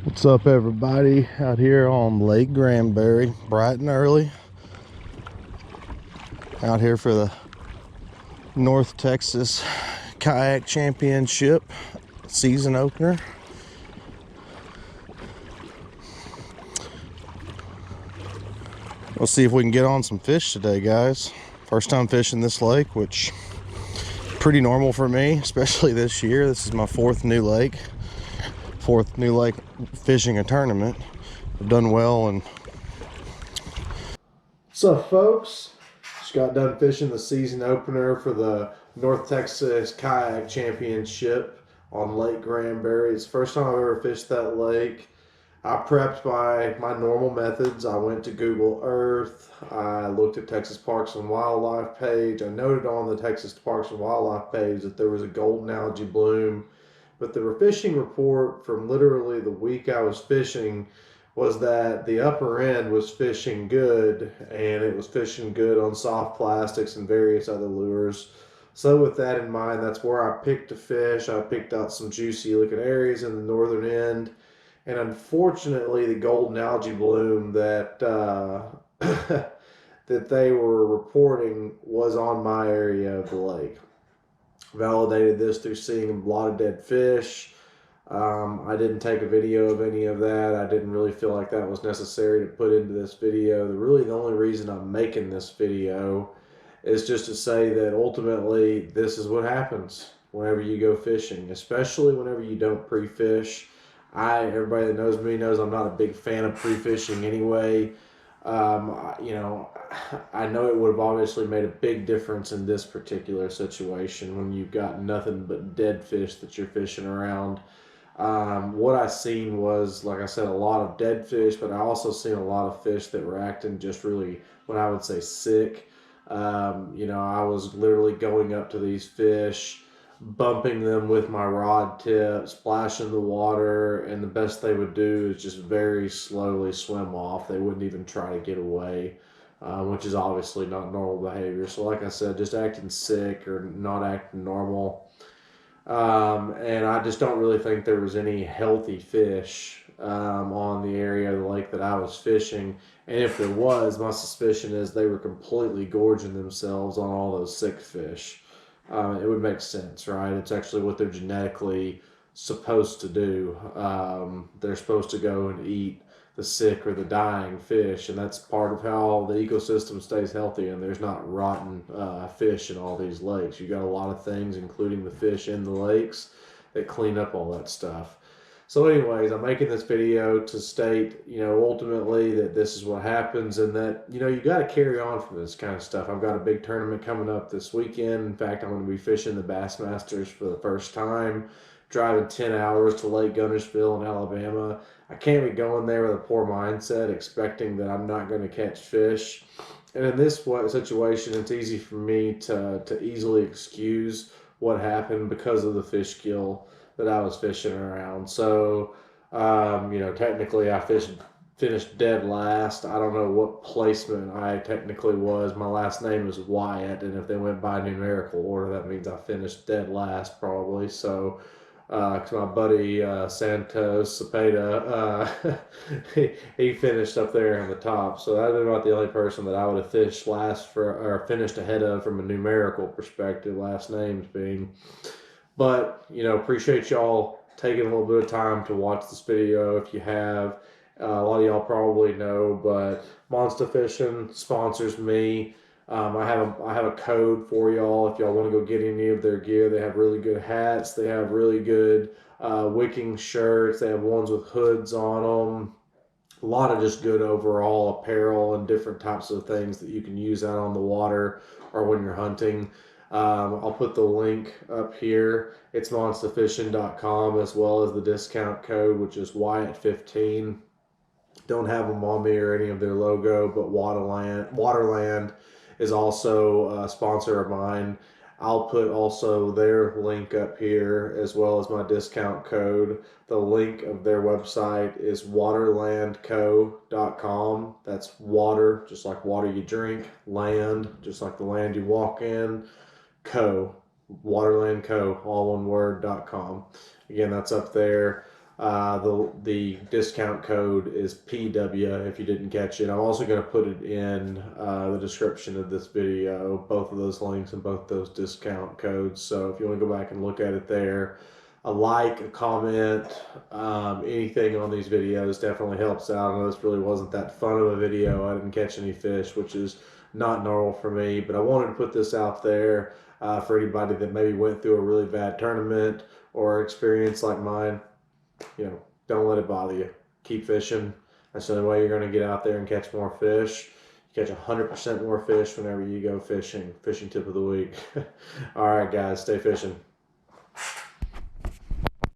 What's up, everybody? Out here on Lake Granbury, bright and early. Out here for the North Texas Kayak Championship season opener. We'll see if we can get on some fish today, guys. First time fishing this lake, which pretty normal for me, especially this year. This is my fourth new lake fishing a tournament. I've done well. And what's up, folks? Just got done fishing the season opener for the North Texas Kayak Championship on Lake Granbury. It's the first time I've ever fished that lake. I prepped by my normal methods. I went to Google Earth. I looked at Texas Parks and Wildlife page. I noted on the Texas Parks and Wildlife page that there was a golden algae bloom. But the fishing report from literally the week I was fishing was that the upper end was fishing good, and it was fishing good on soft plastics and various other lures. So with that in mind, that's where I picked to fish. I picked out some juicy looking areas in the northern end. And unfortunately, the golden algae bloom that that they were reporting was on my area of the lake. Validated this through seeing a lot of dead fish. I didn't take a video of any of that. I didn't really feel like that was necessary to put into this video. The only reason I'm making this video is just to say that ultimately this is what happens whenever you go fishing, especially whenever you don't pre-fish. Everybody that knows me knows I'm not a big fan of pre-fishing anyway. I know it would have obviously made a big difference in this particular situation when you've got nothing but dead fish that you're fishing around. What I seen was, like I said, a lot of dead fish, but I also seen a lot of fish that were acting just really, what I would say, sick. I was literally going up to these fish, bumping them with my rod tip, splashing the water, and the best they would do is just very slowly swim off. They wouldn't even try to get away, which is obviously not normal behavior. So like I said, just acting sick or not acting normal. And I just don't really think there was any healthy fish on the area of the lake that I was fishing. And if there was, my suspicion is they were completely gorging themselves on all those sick fish. It would make sense, right? It's actually what they're genetically supposed to do. They're supposed to go and eat the sick or the dying fish, and that's part of how the ecosystem stays healthy, and there's not rotten fish in all these lakes. You got a lot of things, including the fish in the lakes, that clean up all that stuff. So anyways, I'm making this video to state, ultimately that this is what happens, and that, you got to carry on from this kind of stuff. I've got a big tournament coming up this weekend. In fact, I'm going to be fishing the Bassmasters for the first time, driving 10 hours to Lake Guntersville in Alabama. I can't be going there with a poor mindset, expecting that I'm not going to catch fish. And in this situation, it's easy for me to easily excuse what happened because of the fish kill that I was fishing around. So, technically I finished dead last. I don't know what placement I technically was. My last name is Wyatt, and if they went by numerical order, that means I finished dead last probably. So, because my buddy Santos Cepeda, he finished up there on the top. So I'm not the only person that I would have fished last for, or finished ahead of from a numerical perspective, last names being. But, appreciate y'all taking a little bit of time to watch this video if you have. A lot of y'all probably know, but Monster Fishing sponsors me. I have a code for y'all if y'all want to go get any of their gear. They have really good hats. They have really good wicking shirts. They have ones with hoods on them. A lot of just good overall apparel and different types of things that you can use out on the water or when you're hunting. I'll put the link up here. It's monsterfishing.com, as well as the discount code, which is Wyatt15. Don't have them on me or any of their logo, but Waterland is also a sponsor of mine. I'll put also their link up here, as well as my discount code. The link of their website is waterlandco.com. That's water, just like water you drink, land, just like the land you walk in, Waterland Co, all one word, .com. Again, that's up there. The discount code is PW if you didn't catch it. I'm also going to put it in the description of this video, both of those links and both those discount codes. So if you want to go back and look at it there, a like, a comment, anything on these videos definitely helps out. I know this really wasn't that fun of a video. I didn't catch any fish, which is not normal for me, but I wanted to put this out there for anybody that maybe went through a really bad tournament or experience like mine. Don't let it bother you. Keep fishing. That's the only way you're going to get out there and catch more fish. You catch 100% more fish whenever you go fishing. Fishing tip of the week. All right, guys, stay fishing.